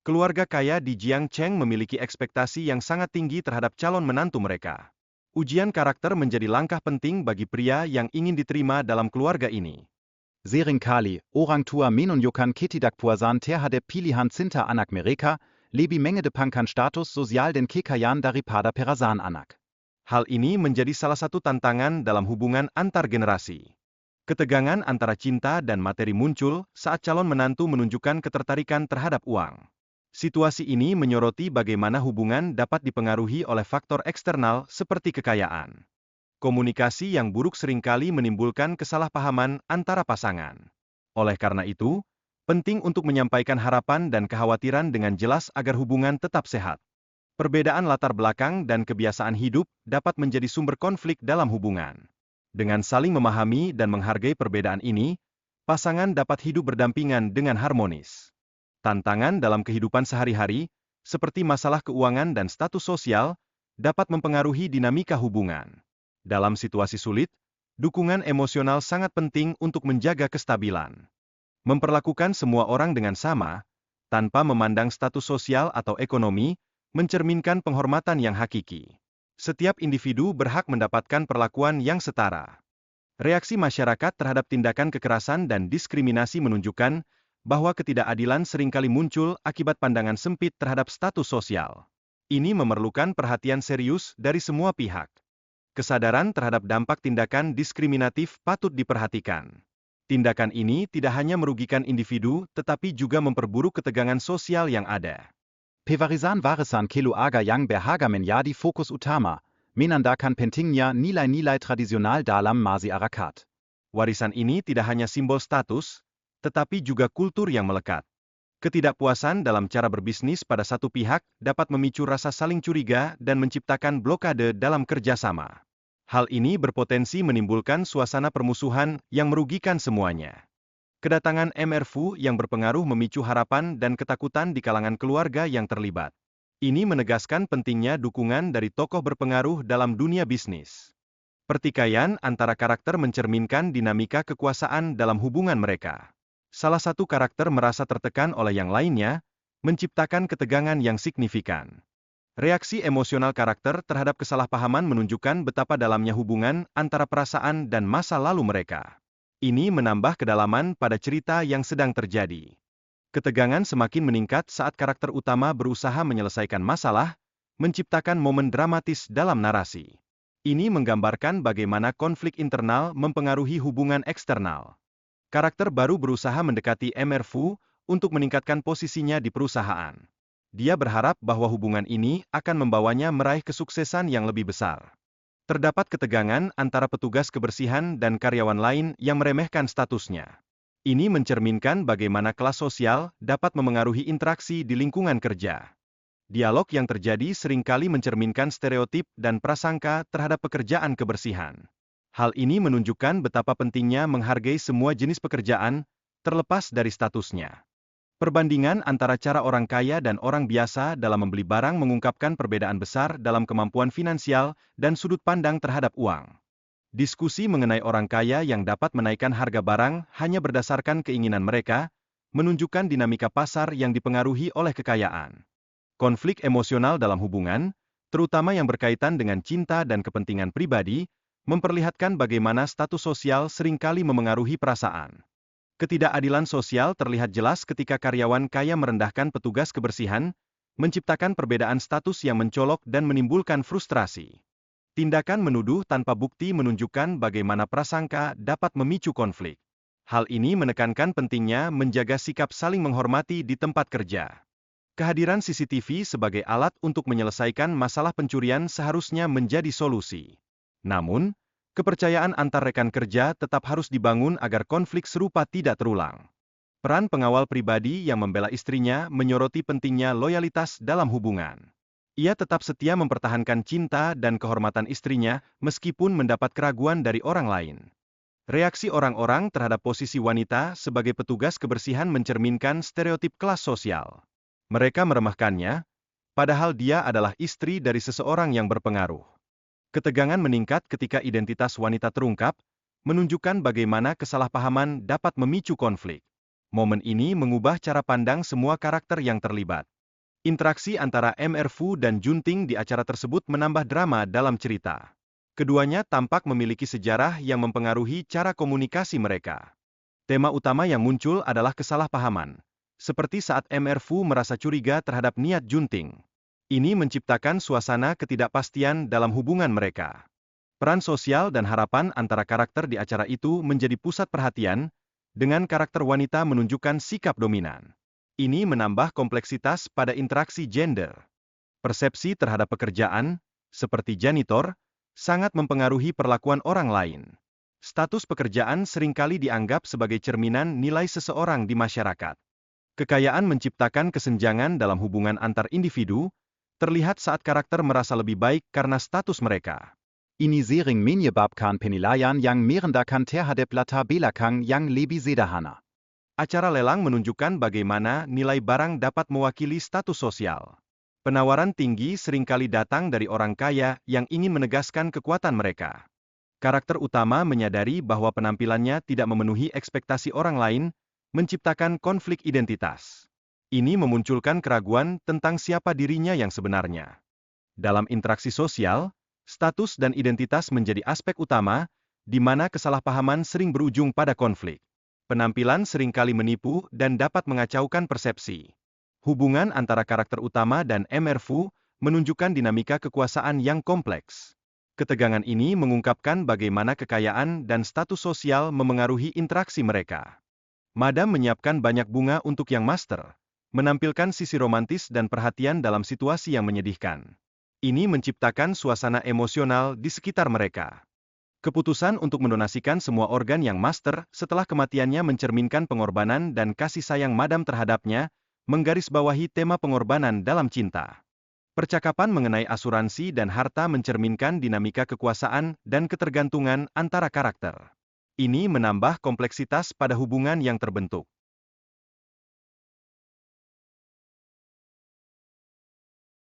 Keluarga kaya di Jiangcheng memiliki ekspektasi yang sangat tinggi terhadap calon menantu mereka. Ujian karakter menjadi langkah penting bagi pria yang ingin diterima dalam keluarga ini. Seringkali, orang tua menunjukkan ketidakpuasan terhadap pilihan cinta anak mereka, lebih mengedepankan status sosial dan kekayaan daripada perasaan anak. Hal ini menjadi salah satu tantangan dalam hubungan antar generasi. Ketegangan antara cinta dan materi muncul saat calon menantu menunjukkan ketertarikan terhadap uang. Situasi ini menyoroti bagaimana hubungan dapat dipengaruhi oleh faktor eksternal seperti kekayaan. Komunikasi yang buruk seringkali menimbulkan kesalahpahaman antara pasangan. Oleh karena itu, penting untuk menyampaikan harapan dan kekhawatiran dengan jelas agar hubungan tetap sehat. Perbedaan latar belakang dan kebiasaan hidup dapat menjadi sumber konflik dalam hubungan. Dengan saling memahami dan menghargai perbedaan ini, pasangan dapat hidup berdampingan dengan harmonis. Tantangan dalam kehidupan sehari-hari, seperti masalah keuangan dan status sosial, dapat mempengaruhi dinamika hubungan. Dalam situasi sulit, dukungan emosional sangat penting untuk menjaga kestabilan. Memperlakukan semua orang dengan sama, tanpa memandang status sosial atau ekonomi, mencerminkan penghormatan yang hakiki. Setiap individu berhak mendapatkan perlakuan yang setara. Reaksi masyarakat terhadap tindakan kekerasan dan diskriminasi menunjukkan bahwa ketidakadilan seringkali muncul akibat pandangan sempit terhadap status sosial. Ini memerlukan perhatian serius dari semua pihak. Kesadaran terhadap dampak tindakan diskriminatif patut diperhatikan. Tindakan ini tidak hanya merugikan individu, tetapi juga memperburuk ketegangan sosial yang ada. Pewarisan warisan keluarga yang berharga menjadi fokus utama, menandakan pentingnya nilai-nilai tradisional dalam masyarakat. Warisan ini tidak hanya simbol status, tetapi juga kultur yang melekat. Ketidakpuasan dalam cara berbisnis pada satu pihak dapat memicu rasa saling curiga dan menciptakan blokade dalam kerjasama. Hal ini berpotensi menimbulkan suasana permusuhan yang merugikan semuanya. Kedatangan MRFU yang berpengaruh memicu harapan dan ketakutan di kalangan keluarga yang terlibat. Ini menegaskan pentingnya dukungan dari tokoh berpengaruh dalam dunia bisnis. Pertikaian antara karakter mencerminkan dinamika kekuasaan dalam hubungan mereka. Salah satu karakter merasa tertekan oleh yang lainnya, menciptakan ketegangan yang signifikan. Reaksi emosional karakter terhadap kesalahpahaman menunjukkan betapa dalamnya hubungan antara perasaan dan masa lalu mereka. Ini menambah kedalaman pada cerita yang sedang terjadi. Ketegangan semakin meningkat saat karakter utama berusaha menyelesaikan masalah, menciptakan momen dramatis dalam narasi. Ini menggambarkan bagaimana konflik internal mempengaruhi hubungan eksternal. Karakter baru berusaha mendekati MRFU untuk meningkatkan posisinya di perusahaan. Dia berharap bahwa hubungan ini akan membawanya meraih kesuksesan yang lebih besar. Terdapat ketegangan antara petugas kebersihan dan karyawan lain yang meremehkan statusnya. Ini mencerminkan bagaimana kelas sosial dapat memengaruhi interaksi di lingkungan kerja. Dialog yang terjadi seringkali mencerminkan stereotip dan prasangka terhadap pekerjaan kebersihan. Hal ini menunjukkan betapa pentingnya menghargai semua jenis pekerjaan, terlepas dari statusnya. Perbandingan antara cara orang kaya dan orang biasa dalam membeli barang mengungkapkan perbedaan besar dalam kemampuan finansial dan sudut pandang terhadap uang. Diskusi mengenai orang kaya yang dapat menaikkan harga barang hanya berdasarkan keinginan mereka, menunjukkan dinamika pasar yang dipengaruhi oleh kekayaan. Konflik emosional dalam hubungan, terutama yang berkaitan dengan cinta dan kepentingan pribadi, memperlihatkan bagaimana status sosial seringkali memengaruhi perasaan. Ketidakadilan sosial terlihat jelas ketika karyawan kaya merendahkan petugas kebersihan, menciptakan perbedaan status yang mencolok dan menimbulkan frustrasi. Tindakan menuduh tanpa bukti menunjukkan bagaimana prasangka dapat memicu konflik. Hal ini menekankan pentingnya menjaga sikap saling menghormati di tempat kerja. Kehadiran CCTV sebagai alat untuk menyelesaikan masalah pencurian seharusnya menjadi solusi. Namun, kepercayaan antar rekan kerja tetap harus dibangun agar konflik serupa tidak terulang. Peran pengawal pribadi yang membela istrinya menyoroti pentingnya loyalitas dalam hubungan. Ia tetap setia mempertahankan cinta dan kehormatan istrinya meskipun mendapat keraguan dari orang lain. Reaksi orang-orang terhadap posisi wanita sebagai petugas kebersihan mencerminkan stereotip kelas sosial. Mereka meremehkannya, padahal dia adalah istri dari seseorang yang berpengaruh. Ketegangan meningkat ketika identitas wanita terungkap, menunjukkan bagaimana kesalahpahaman dapat memicu konflik. Momen ini mengubah cara pandang semua karakter yang terlibat. Interaksi antara Mr. Fu dan Junting di acara tersebut menambah drama dalam cerita. Keduanya tampak memiliki sejarah yang mempengaruhi cara komunikasi mereka. Tema utama yang muncul adalah kesalahpahaman, seperti saat Mr. Fu merasa curiga terhadap niat Junting. Ini menciptakan suasana ketidakpastian dalam hubungan mereka. Peran sosial dan harapan antara karakter di acara itu menjadi pusat perhatian, dengan karakter wanita menunjukkan sikap dominan. Ini menambah kompleksitas pada interaksi gender. Persepsi terhadap pekerjaan, seperti janitor, sangat mempengaruhi perlakuan orang lain. Status pekerjaan seringkali dianggap sebagai cerminan nilai seseorang di masyarakat. Kekayaan menciptakan kesenjangan dalam hubungan antar individu, terlihat saat karakter merasa lebih baik karena status mereka. Ini sering menyebabkan penilaian yang merendahkan terhadap latar belakang yang lebih sederhana. Acara lelang menunjukkan bagaimana nilai barang dapat mewakili status sosial. Penawaran tinggi seringkali datang dari orang kaya yang ingin menegaskan kekuatan mereka. Karakter utama menyadari bahwa penampilannya tidak memenuhi ekspektasi orang lain, menciptakan konflik identitas. Ini memunculkan keraguan tentang siapa dirinya yang sebenarnya. Dalam interaksi sosial, status dan identitas menjadi aspek utama, di mana kesalahpahaman sering berujung pada konflik. Penampilan seringkali menipu dan dapat mengacaukan persepsi. Hubungan antara karakter utama dan Mr. Fu menunjukkan dinamika kekuasaan yang kompleks. Ketegangan ini mengungkapkan bagaimana kekayaan dan status sosial memengaruhi interaksi mereka. Madam menyiapkan banyak bunga untuk yang master, menampilkan sisi romantis dan perhatian dalam situasi yang menyedihkan. Ini menciptakan suasana emosional di sekitar mereka. Keputusan untuk mendonasikan semua organ yang master setelah kematiannya mencerminkan pengorbanan dan kasih sayang Madam terhadapnya, menggarisbawahi tema pengorbanan dalam cinta. Percakapan mengenai asuransi dan harta mencerminkan dinamika kekuasaan dan ketergantungan antara karakter. Ini menambah kompleksitas pada hubungan yang terbentuk.